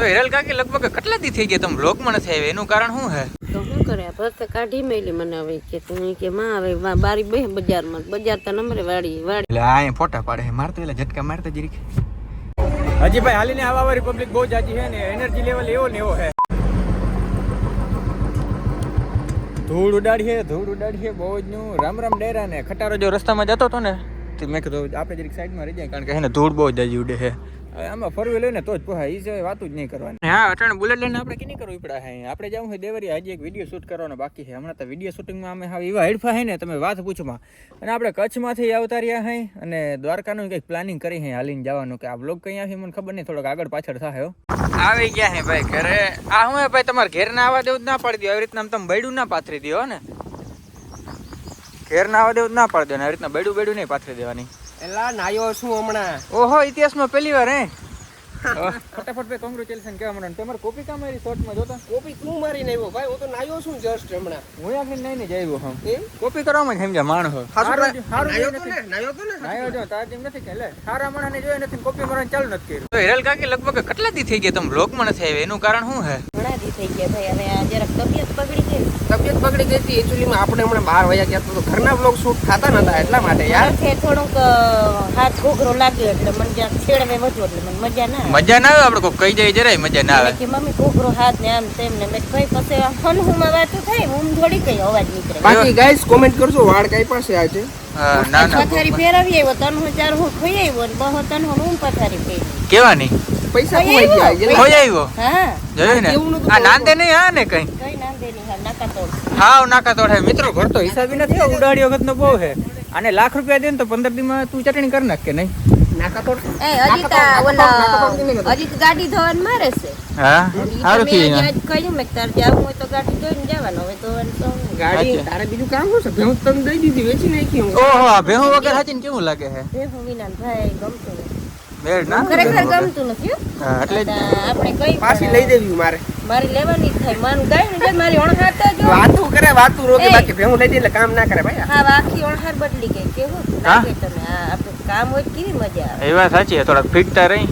તો હિરલ કાકી લગભગ કેટલા દી થઈ ગયા તમે બ્લોગ માં નથી આવ્યા એનું કારણ શું હે? તો શું કરે ભરત કાઢી મેલી મને હવે કે તું કે માં હવે બારી બે બજારમાં બજાર તો નંબરે વાડી એટલે આ ફોટા પાડે છે મારતો એટલે ઝટકા મારતા જરીક હજી ભાઈ હાલીને આવા વાળી પબ્લિક બહુ જાજી છે ને એનર્જી લેવલ એવો ને એવો છે ધૂળ ઉડાડીએ બહુ જ નું રામ ડેરા ને ખટારો જો રસ્તામાં જતો હતો ને તો મેં કીધું આપણે જરીક સાઈડમાં રહી જાય કારણ કે હે ને ધૂળ બહુ જાજી ઉડે છે હવે આમાં ફરવી લઈને તો જ પોહાય એ સિવાય વાતું જ નહીં કરવાની હા અટાણે બુલેટ લઈને આપણે કેની કરવું પડે હે આપણે જવું હોય દેવરી હજી એક વિડીયો શૂટ કરવાનો બાકી છે હમણાં તો વિડીયો શૂટિંગમાં અમે હવે એવા હેડફા હે ને તમે વાત પૂછમાં અને આપણે કચ્છમાંથી આવતા રહ્યા હે અને દ્વારકાનું કંઈક પ્લાનિંગ કરી હે હાલીને જવાનું કે આ બ્લોગ કઈ આવી મને ખબર નહીં થોડોક આગળ પાછળ થાય આવી ગયા હે ભાઈ ઘરે આ હું ભાઈ તમારે ઘેર ના આવવા દેવું જ ના પાડી દો આવી રીતના તમે બૈડું ના પાથરી દો ને ઘેર ના આવવા દેવું જ ના પાડી દો ને આવી રીતના બૈડું નહીં પાથરી દેવાની એલા નાયો શું હમણાં ઓહો ઇતિહાસમાં પહેલી વાર હે ફટાફટ ભાઈ કોંગ્રેચ્યુલેશન કેવા મને તમારે કોપી કામ મારી શોર્ટમાં જોતા કોપી તું મારી નહીં ભાઈ હું તો નાયો છું જસ્ટ હમણાં હું આખી નહીં જ આવ્યો હમ કોપી કરવામાં જ સમજ્યા માણસ નાયો જો તાર જેમ નથી કે લે સારા માણસને જોઈ નથી કોપી મારવાનું ચાલુ નથી કર્યું તો હિરલ કાકી લગભગ કેટલા દી થઈ ગયા તમે બ્લોગમાં નથી આવ્યા એનું કારણ શું હે ઘણા દી થઈ ગયા ભાઈ હવે આ જરાક તબિયત બગડી ગઈ હતી એકચ્યુઅલીમાં આપણે હમણાં બહાર વયા ગયા તો ઘરના બ્લોગ શૂટ થતા નતા એટલા માટે યાર થોડુંક હાથ ઘોઘરો લાગ્યો એટલે મને જ્યાં છેડવે વધુ એટલે મને મજા ના આવે આપણે કોઈ કહી જાય જરાય મજા ના આવે કે મમ્મી ઘોઘરો હાથ ને આમ તેમ ને મેં ભાઈ પછી હનહુમાં વાતો થાય હું થોડી કઈ અવાજ નીકળે બાકી ગાઈસ કોમેન્ટ કરજો વાળ કઈ પાસે આ છે ના પથારી ફેરવી આવ્યો તન હું ચાર હું ખોઈ આવ્યો ને બહો તન હું પથારી ફેરવી કેવાની પૈસા ખોઈ આવ્યો હા જોયું ને આ નાંદે નહીં હા ને કઈ નાંદે નહીં હા નાકા તોડ હાવ નાકા તોડ હે મિત્રો ઘર તો હિસાબી નથી ઉડાડી વખત નો બહુ હે અને લાખ રૂપિયા દે ને તો 15 દી માં તું ચટણી કરી નાખ કે નહીં નાકા તોડ અજીત ગાડી ધોવાનું મારે છે હા સારું મેં આજ કહ્યું મેં તાર જાવું હોય તો ગાડી ધોઈને જવાનું હવે ધોવાનું તો ગાડી તારે બીજું કામ શું છે ભેહું તને દઈ દીધી વેચી નાખી હું ઓહો ભેહું વગર હાચીને કેવું લાગે હે ભેહું વિના ભાઈ ગમતું નથી મેળ ના ખરેખર ગમતું નથી હા એટલે આપણે કઈ પાછી લઈ દેવી મારે લેવાની થાય મારું ગાય ને મારી અણહાર તો જો વાતું રોકે બાકી ભેહું લઈ દે એટલે કામ ના કરે ભાઈ હા આખી અણહાર બદલી ગઈ કેવું લાગે તમે આ આપણે કામ હોય કેવી મજા આવે એ વાત સાચી થોડાક ફિટતા રહી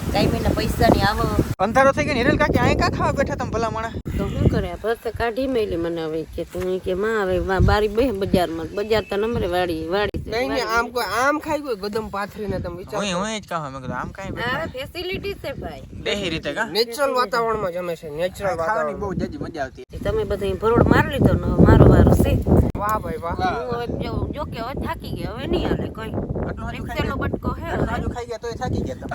કઈ મહિના પૈસા ની આવો અંધારો થઈ ગયો હિરલ કાકી અહીં કા ખાવા બેઠા તમે ભલા માણા તો શું કરે ભરત કાઢી મેલી મને હવે કે તું કે માં હવે બારી બે બજારમાં બજાર તો નંબરે વાડી નહીં આમ કોઈ આમ ખાઈ ગયો ગદમ પાથરીને તમે વિચાર હું જ કહું મેં કીધું આમ કાઈ આ ફેસિલિટી છે ભાઈ દેહી રીતે કા નેચરલ વાતાવરણમાં જમે છે નેચરલ ખાવાની વાતાવરણ બહુ જજી મજા આવતી તમે બધા ભરોડ માર લીધો ને હવે મારો વારો છે વાહ ભાઈ વાહ હું હવે જો કે હવે થાકી ગયા હવે નહીં હાલે કોઈ રિક્ષાનો બટકો હે આજુ ખાઈ ગયા તો થાકી ગયા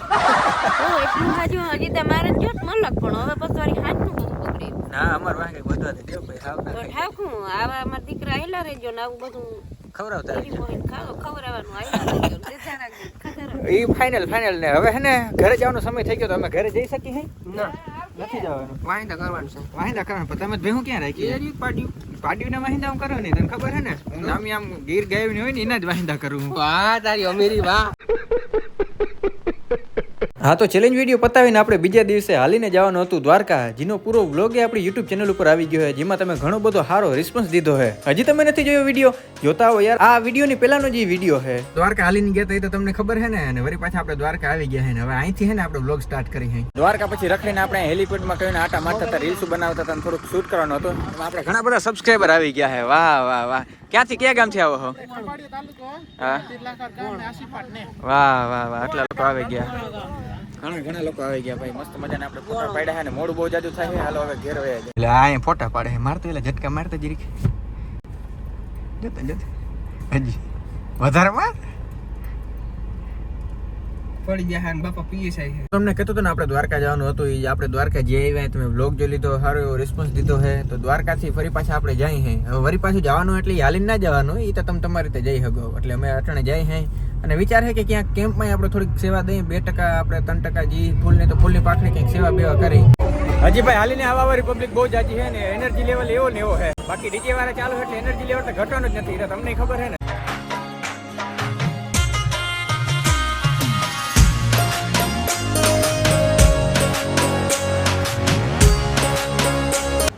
હું એટલું હાજુ હજી તમારે જોત મલક પણ હવે પછી વારી હાથનું બધું બગડ્યું ના અમાર વાંગે બધું દેવ ભાઈ હાવ તો ઠાકું આવા અમારા દીકરા હેલા રહેજો ને આવું બધું ખવરાવતા એની મોહીન ખવડાવવાનું આયલા રહેજો દેતા રાખજો ખતરા એ ફાઇનલ ને હવે હે ને ઘરે જવાનો સમય થઈ ગયો તો અમે ઘરે જઈ શકીએ હે ના નથી જવાનું વાંદા કરવાનું છે વાહિંદા કરવાનું પણ તમે ભેહું ક્યાં રાખી એરી પાડ્યું પાડીના વાહિંદા હું કરો નહીં તને ખબર હે ને હું નામી આમ ગીર ગાયું હોય ને એના જ વાહિંદા કરું વાહ તારી અમીરી વાહ હા તો ચેલેન્જ વિડીયો પતાવીને આપણે બીજા દિવસે હાલીને જવાનું હતું દ્વારકા જેનો પૂરો વ્લોગ આપણી યુટ્યુબ ચેનલ ઉપર આવી ગયો છે જેમાં તમે ઘણો બધો સારો રિસ્પોન્સ દીધો છે હજી તમે નથી જોયો વિડીયો જોતા હો યાર આ વિડીયોની પહેલાનો જે વિડીયો છે દ્વારકા હાલીને ગયા હતા એ તો તમને ખબર છે ને અને વળી પાછા આપણે દ્વારકા આવી ગયા છે ને હવે અહીંથી છે ને આપણે વ્લોગ સ્ટાર્ટ કરી છે દ્વારકા પછી રખડીને આપણે હેલિપેડમાં કહીને આટા મારતા હતા રીલ્સ બનાવતા હતા થોડુંક શૂટ કરવાનું હતું આપણે ઘણા બધા સબસ્ક્રાઈબર આવી ગયા છે વાહ વાહ વાહ ક્યાંથી કયા ગામથી આવો છો હા વાહ વાહ વાહ આટલા લોકો આવી ગયા ઘણા લોકો આવી ગયા ભાઈ મસ્ત મજાને આપણે ફોટા પાડ્યા છે ને મોડું બહુ જાજુ થાય છે હાલો હવે ઘેર વયા જાય એટલે આ ફોટા પાડે છે મારતો એટલે ઝટકા મારતા જરીક જતા હજી વધારે માર પડી ગયા હા બાપા પીએસઆઈ છે તમને કહેતો હતો ને આપણે દ્વારકા જવાનું હતું એ આપણે દ્વારકા જઈ આવ્યા તમે વ્લોગ જોઈ લીધો સારો એવો રિસ્પોન્સ દીધો છે તો દ્વારકાથી ફરી પાછા આપણે જઈ હે હવે વરી પાછું જવાનું એટલે હાલીને ના જવાનું એ તો તમે તમારી રીતે જઈ શકો એટલે અમે અટાણે જઈ હે અને વિચાર છે કે ક્યાંક કેમ્પમાં આપણે થોડીક સેવા દઈએ 2% આપણે 3% જી ફૂલની તો ફૂલની પાકડી કંઈક સેવા બેવા કરી હજી ભાઈ હાલીને આવા વાળી પબ્લિક બહુ જાજી છે ને એનર્જી લેવલ એવો ને એવો છે બાકી ડીજે વાળા ચાલુ એટલે એનર્જી લેવલ તો ઘટવાનું જ નથી તમને ખબર છે ને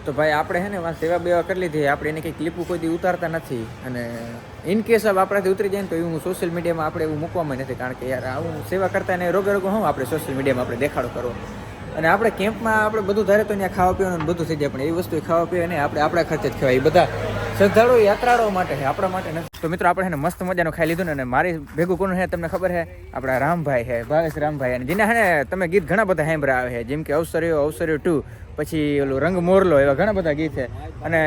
તો ભાઈ આપણે છે ને સેવા બેવા કરી લીધી આપણે એને કંઈ ક્લિપો કોઈ દી ઉતારતા નથી અને ઇન કેસ હવે આપણાથી ઉતરી જાય ને તો એવું સોશિયલ મીડિયામાં આપણે એવું મૂકવામાં નથી કારણ કે યાર આવું સેવા કરતા ને રોગે રોગો હું આપણે સોશિયલ મીડિયામાં આપણે દેખાડો કરવો અને આપણે કેમ્પમાં આપણે બધું ધારે તો ત્યાં ખાવા પીવાનું બધું થઈ જાય, પણ એવી વસ્તુ ખાવા પીવા નહીં, આપણે આપણા ખર્ચે જ ખવાય. એ બધા શ્રદ્ધાળુ યાત્રાળુઓ માટે છે, આપણા માટે નથી. તો મિત્રો આપણે મસ્ત મજાનું ખાઈ લીધું ને, અને મારી ભેગું કોણ છે તમને ખબર છે? આપણા રામભાઈ છે, ભાવેશ રામભાઈ. અને જેના હે તમે ગીત ઘણા બધા સાંભળ્યા આવે છે, જેમ કે અવસર્યો 2, પછી ઓલું રંગ મોરલો, એવા ઘણા બધા ગીત છે. અને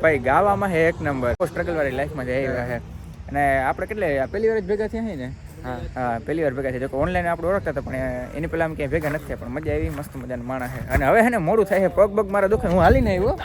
ભાઈ ગાવામાં છે એક નંબર, સ્ટ્રગલ વાળી લાઈફમાં જ આવ્યા છે. અને આપણે કેટલે પહેલી વાર જ ભેગા થયા છે ને? હા, પહેલી વાર ભેગા છે. જો કે ઓનલાઈન આપણે ઓળખતા હતા, પણ એની પહેલાં ક્યાંય ભેગા નથી થયા, પણ મજા આવી, મસ્ત મજાનું માણસ છે. અને હવે છે ને મોડું થાય છે, પગ મારા દુખે, હું હાલીને આવ્યો,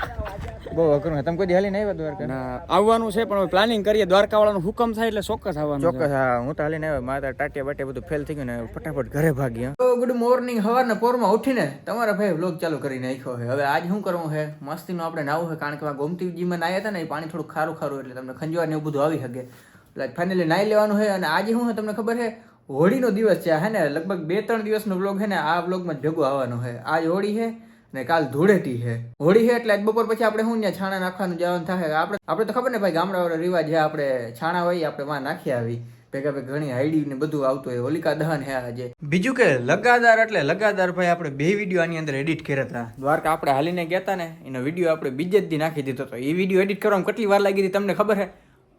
બહુ અઘરું છે. તમે કોઈ હાલીને આવ્યા દ્વારકા? આવવાનું છે, પણ પ્લાનિંગ કરીએ, દ્વારકા વાળાનું હુકમ થાય એટલે ચોક્કસ આવવાનું. ચોક્કસ, હા, હું તો હાલીને આવ્યો, મારા ટાટિયા બાટિયા બધું ફેલ થઈ ગયું ને ફટાફટ ઘરે ભાગી. તો ગુડ મોર્નિંગ, સવારના પોરમાં ઉઠીને તમારા ભાઈ વ્લોગ ચાલુ કરી નાખ્યો છે. હવે આજ શું કરવું છે? મસ્તીનું આપણે નાવું છે, કારણ કે ગોમતીજીમાં નાહ્યા હતા ને, એ પાણી થોડું ખારું ખારું, એટલે તમને ખંજવાર ને એવું બધું આવી શકે. એટલે ફાઇનલી નાહી લેવાનું છે. અને આજે શું છે તમને ખબર છે? હોળીનો દિવસ છે, હે ને? લગભગ 2-3 દિવસનો વ્લોગ છે ને, આ વ્લોગમાં જ ભેગું આવવાનું છે. આજ હોળી છે ને કાલ ધૂળેટી છે. હોળી છે એટલે આજ બપોર પછી આપણે શું ત્યાં છાણા નાખવાનું જવાનું થાય. આપણે તો ખબર ને ભાઈ, ગામડાવાળો રિવાજ છે, આપણે છાણા હોય આપણે માં નાખી આવી ભેગા ભેગા ઘણી હાઈડી ને બધું આવતું હોય. હોલિકા દહન હે આજે. બીજું કે લગાતાર, એટલે લગાતાર ભાઈ આપણે 2 વિડીયો આની અંદર એડિટ કર્યા હતા. દ્વારકા આપણે હાલીને ગયા હતા ને, એનો વિડીયો આપણે બીજે જ દી નાખી દીધો હતો. એ વિડીયો એડિટ કરવામાં કેટલી વાર લાગી હતી તમને ખબર છે?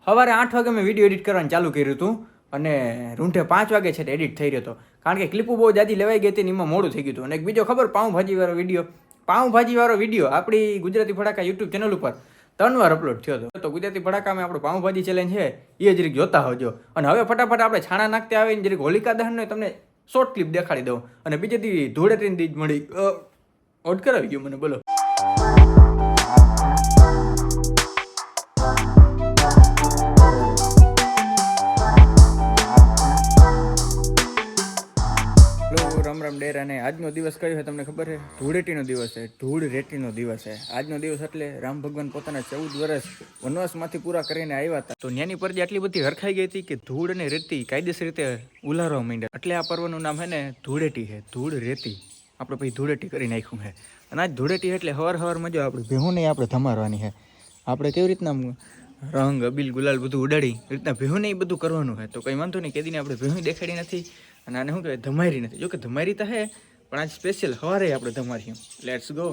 સવારે 8 વાગે મેં વિડીયો એડિટ કરવાનું ચાલુ કર્યું હતું, અને રૂંઢે 5 વાગે છે એડિટ થઈ રહ્યો હતો, કારણ કે ક્લિપો બહુ જાજી લેવાઈ ગઈ હતી ને એમાં મોડું થઈ ગયું હતું. અને એક બીજો ખબર, પાઉંભાજી વાળો વિડીયો આપણી ગુજરાતી ભડાકા યુટ્યુબ ચેનલ ઉપર 3 વાર અપલોડ થયો હતો. તો ગુજરાતી ભડાકામાં આપણો પાઉંભાજી ચેલેન્જ છે, એ જરીક જોતા હોજો. અને હવે ફટાફટ આપણે છાણા નાખતે આવીને જરીક હોલિકા દહનનો તમને શોર્ટ ક્લિપ દેખાડી દઉં. અને બીજે દી ધૂળેટીની દી જ મળી ઓડ કરાવી ગયું મને, બોલો. રામ ડેર. અને આજનો દિવસ કયો છે તમને ખબર છે? ધૂળેટીનો દિવસ છે, ધૂળરેટીનો દિવસ છે આજનો દિવસ. એટલે રામ ભગવાન પોતાના 14 વર્ષ વનવાસમાંથી પૂરા કરીને આવ્યા હતા. તો ન્યાની પરજી આટલી બધી હરખાઈ ગઈ હતી કે ધૂળ અને રેતી કાયદેસર રીતે ઉલારવા માંડ્યા. એટલે આ પર્વનું નામ છે ને ધૂળેટી છે, ધૂળરેતી. આપણે પછી ધૂળેટી કરી નાખ્યું છે. અને આજ ધૂળેટી એટલે હવાર જો આપણે ભેહું નહીં આપણે ધમારવાની છે. આપણે કેવી રીતના રંગ અબીલ ગુલાલ બધું ઉડાડી એ રીતના ભેહું નહીં બધું કરવાનું છે. તો કંઈ વાંધો નહીં, કેદીને આપણે ભેહું દેખાડી નથી, અને આને શું કહેવાય ધમારી નથી. જો કે ધમારી તો હે, પણ આજ સ્પેશિયલ સવારે આપણે ધમાર્યું. Let's go.